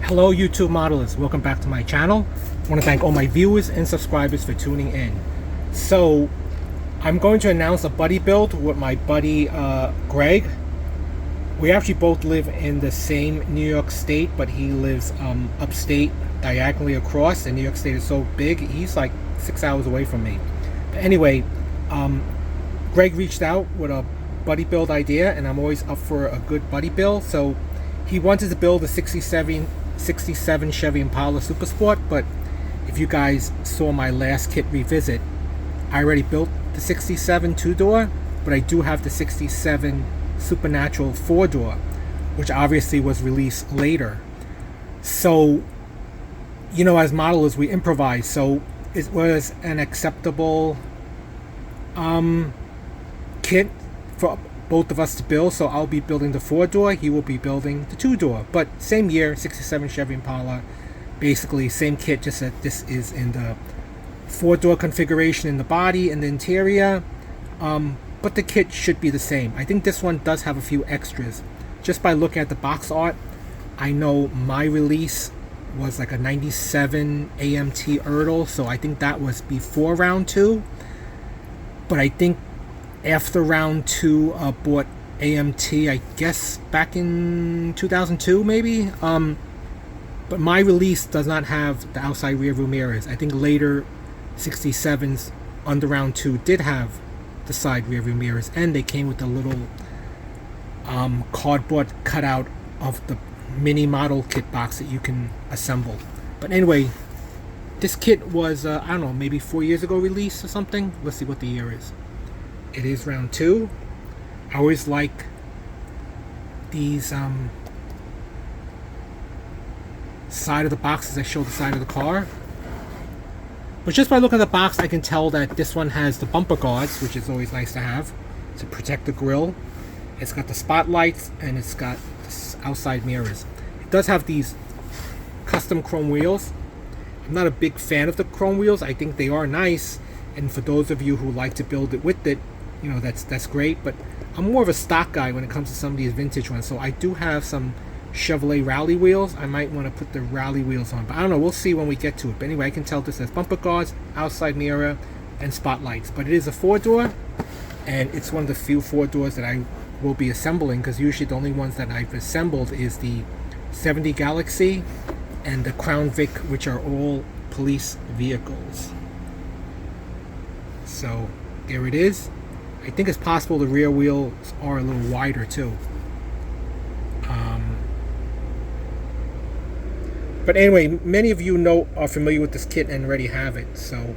Hello YouTube modelers, welcome back to my channel. I want to thank all my viewers and subscribers for tuning in. So I'm going to announce a buddy build with my buddy Greg. We actually both live in the same New York State, but he lives upstate diagonally across, and New York State is so big, he's like 6 hours away from me. But anyway, Greg reached out with a buddy build idea, and I'm always up for a good buddy build. So he wanted to build a 67 Chevy Impala Super Sport, but if you guys saw my last kit revisit, I already built the 67 two-door, but I do have the 67 Supernatural four-door, which obviously was released later. So, you know, as modelers, we improvise, so it was an acceptable kit for both of us to build. So I'll be building the four-door, he will be building the two-door, but same year, 67 Chevy Impala, basically same kit, just that this is in the four-door configuration in the body and the interior, but the kit should be the same. I think this one does have a few extras. Just by looking at the box art, I know my release was like a 97 AMT Erdl, so I think that was before round 2, but I think after round 2 bought AMT, I guess back in 2002 maybe, but my release does not have the outside rear view mirrors. I think later 67s under round 2 did have the side rear view mirrors, and they came with a little cardboard cutout of the mini model kit box that you can assemble. But anyway, this kit was I don't know, maybe 4 years ago released or something. Let's see what the year is. It is round 2. I always like these side of the boxes that show the side of the car. But just by looking at the box, I can tell that this one has the bumper guards, which is always nice to have to protect the grille. It's got the spotlights, and it's got the outside mirrors. It does have these custom chrome wheels. I'm not a big fan of the chrome wheels. I think they are nice, and for those of you who like to build it with it, you know, that's great. But I'm more of a stock guy when it comes to some of these vintage ones. So I do have some Chevrolet rally wheels. I might want to put the rally wheels on, but I don't know, we'll see when we get to it. But anyway, I can tell this has bumper guards, outside mirror, and spotlights. But it is a four-door, and it's one of the few four-doors that I will be assembling, because usually the only ones that I've assembled is the 70 Galaxy and the Crown Vic, which are all police vehicles. So there it is. I think it's possible the rear wheels are a little wider too. But anyway, many of you are familiar with this kit and already have it, so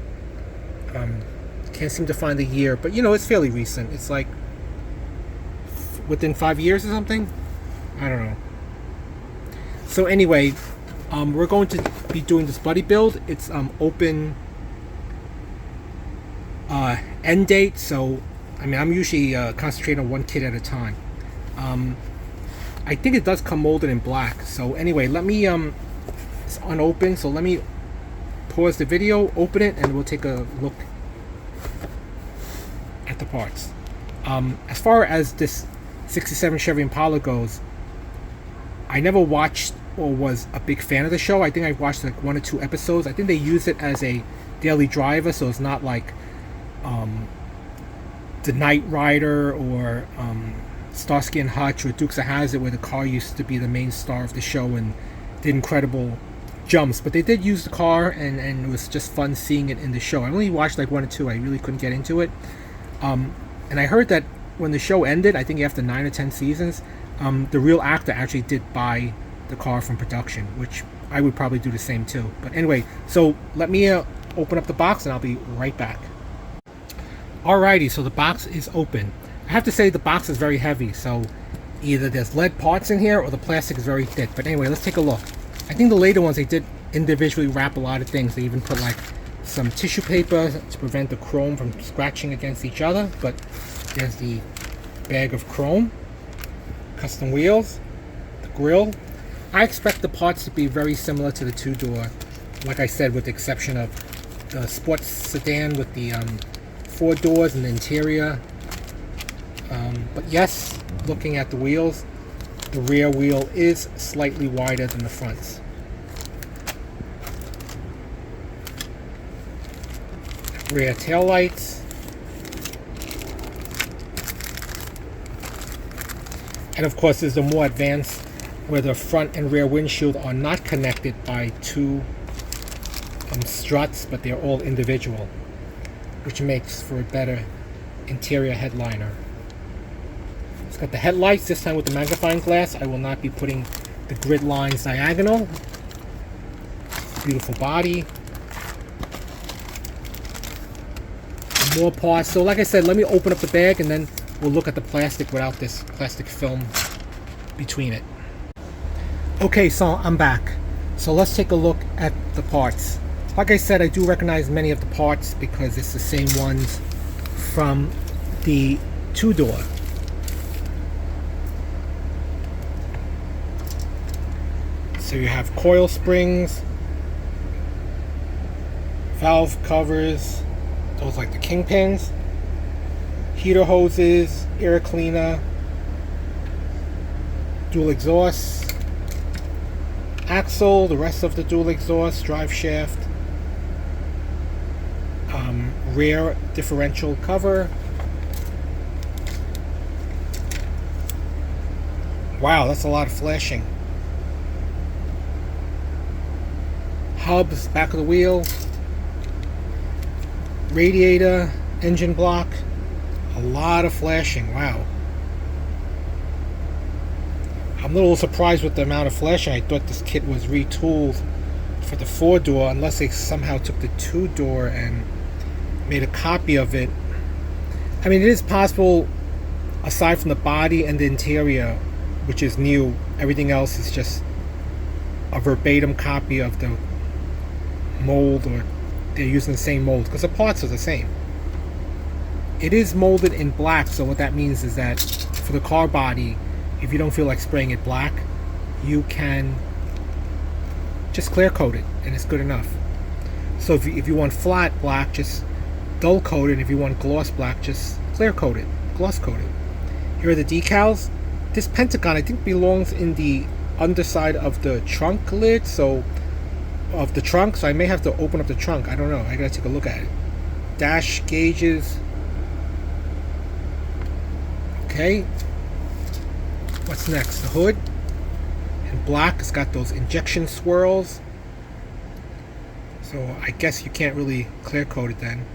can't seem to find the year, but you know, it's fairly recent. It's like within 5 years or something. I don't know. So anyway, we're going to be doing this buddy build. It's open end date, so I mean, I'm usually concentrating on one kit at a time. I think it does come molded in black. So anyway, let me it's unopened, so let me pause the video, open it, and we'll take a look at the parts. As far as this 67 Chevy Impala goes, I never watched or was a big fan of the show. I think I watched like 1 or 2 episodes. I think they use it as a daily driver, so it's not like the Knight Rider or Starsky and Hutch or Dukes of Hazzard, where the car used to be the main star of the show and did incredible jumps. But they did use the car, and it was just fun seeing it in the show. I only watched like 1 or 2. I really couldn't get into it. And I heard that when the show ended, I think after 9 or 10 seasons, the real actor actually did buy the car from production, which I would probably do the same too. But anyway, so let me open up the box, and I'll be right back. Alrighty, so the box is open. I have to say the box is very heavy, so either there's lead parts in here or the plastic is very thick. But anyway, let's take a look. I think the later ones, they did individually wrap a lot of things. They even put like some tissue paper to prevent the chrome from scratching against each other. But there's the bag of chrome, custom wheels, the grille. I expect the parts to be very similar to the two-door, like I said, with the exception of the sports sedan with the 4 doors and the interior. But yes, looking at the wheels, the rear wheel is slightly wider than the fronts. Rear tail lights. And of course, there's the more advanced where the front and rear windshield are not connected by two struts, but they're all individual, which makes for a better interior headliner. It's got the headlights, this time with the magnifying glass. I will not be putting the grid lines diagonal. Beautiful body. More parts. So like I said, let me open up the bag and then we'll look at the plastic without this plastic film between it. Okay, so I'm back. So let's take a look at the parts. Like I said, I do recognize many of the parts because it's the same ones from the two-door. So you have coil springs, valve covers, those like the kingpins, heater hoses, air cleaner, dual exhaust, axle, the rest of the dual exhaust, drive shaft, rear differential cover. Wow, that's a lot of flashing. Hubs, back of the wheel, radiator, engine block, a lot of flashing. Wow. I'm a little surprised with the amount of flashing. I thought this kit was retooled for the four-door, unless they somehow took the two-door and made a copy of it. I mean, it is possible, aside from the body and the interior, which is new, everything else is just a verbatim copy of the mold, or they're using the same mold because the parts are the same. It is molded in black, so what that means is that for the car body, if you don't feel like spraying it black, you can just clear coat it and it's good enough. So if you want flat black, just dull coat it, and if you want gloss black, just clear coat it, gloss coat it. Here are the decals. This pentagon I think belongs in the underside of the trunk lid, so of the trunk, so I may have to open up the trunk. I don't know, I gotta take a look at it. Dash gauges. Okay, what's next? The hood in black. It's got those injection swirls, so I guess you can't really clear coat it then.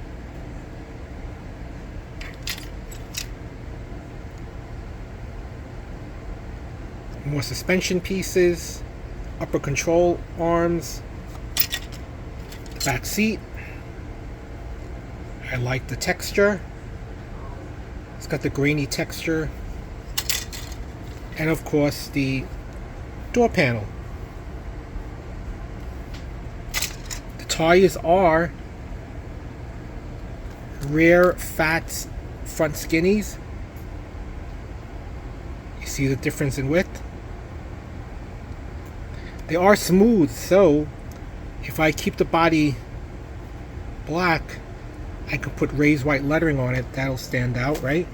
More suspension pieces, upper control arms, the back seat. I like the texture. It's got the grainy texture. And of course the door panel. The tires are rear fat front skinnies. You see the difference in width? They are smooth, so if I keep the body black, I could put raised white lettering on it. That'll stand out, right?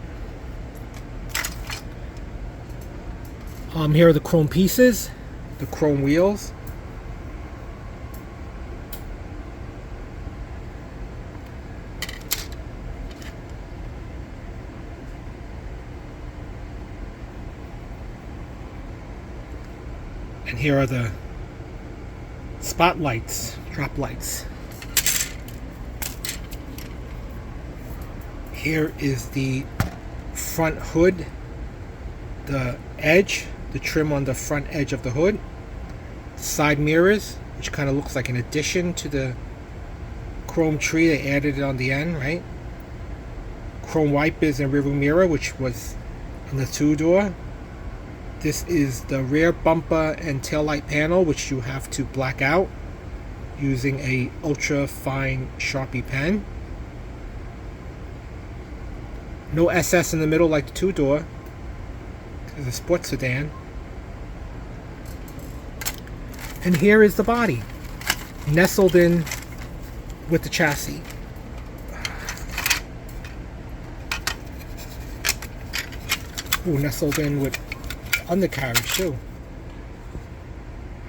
Here are the chrome pieces, the chrome wheels. And here are the spotlights, drop lights. Here is the front hood, the edge, the trim on the front edge of the hood. Side mirrors, which kind of looks like an addition to the chrome tree. They added it on the end, right? Chrome wipers and rearview mirror, which was on the two-door. This is the rear bumper and taillight panel, which you have to black out using a ultra fine Sharpie pen. No SS in the middle like the two-door. It's a sports sedan. And here is the body, nestled in with the chassis. Ooh, nestled in with undercarriage too.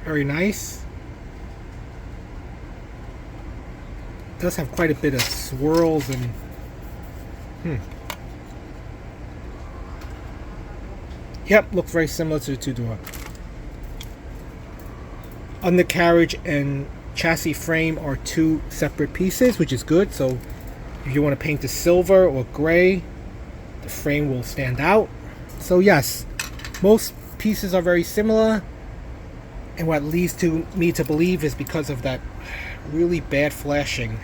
Very nice. does have quite a bit of swirls and Yep, looks very similar to the two-door. Undercarriage and chassis frame are two separate pieces, which is good. So if you want to paint the silver or gray, the frame will stand out. So yes, most pieces are very similar, and what leads to me to believe is because of that really bad flashing.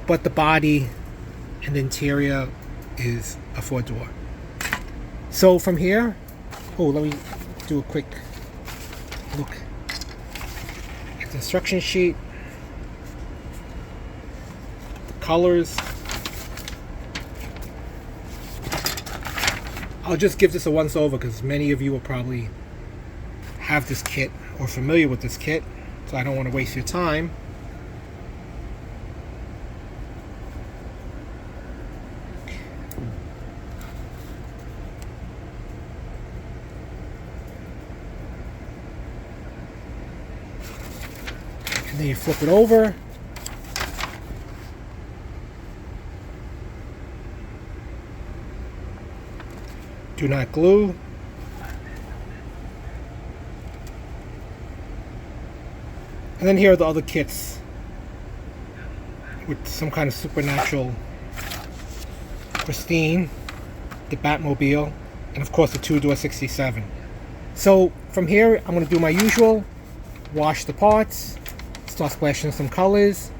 But the body and the interior is a four-door. So from here, let me do a quick look at the instruction sheet, the colors. I'll just give this a once over because many of you will probably have this kit or familiar with this kit, so I don't want to waste your time. And then you flip it over. Do not glue. And then here are the other kits with some kind of supernatural pristine, the Batmobile, and of course the two-door 67. So from here, I'm going to do my usual, wash the parts, start splashing some colors.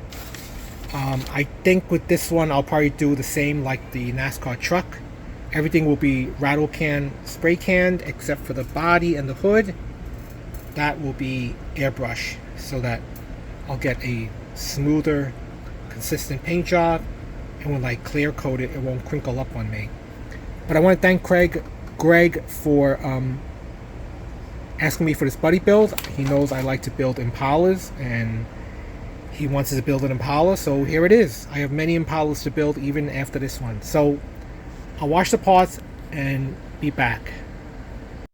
I think with this one, I'll probably do the same like the NASCAR truck. Everything will be rattle can, spray canned, except for the body and the hood. That will be airbrush, so that I'll get a smoother, consistent paint job, and when I clear coat it, it won't crinkle up on me. But I want to thank Greg for asking me for this buddy build. He knows I like to build Impalas, and he wants to build an Impala, so here it is. I have many Impalas to build even after this one. So I'll wash the parts and be back.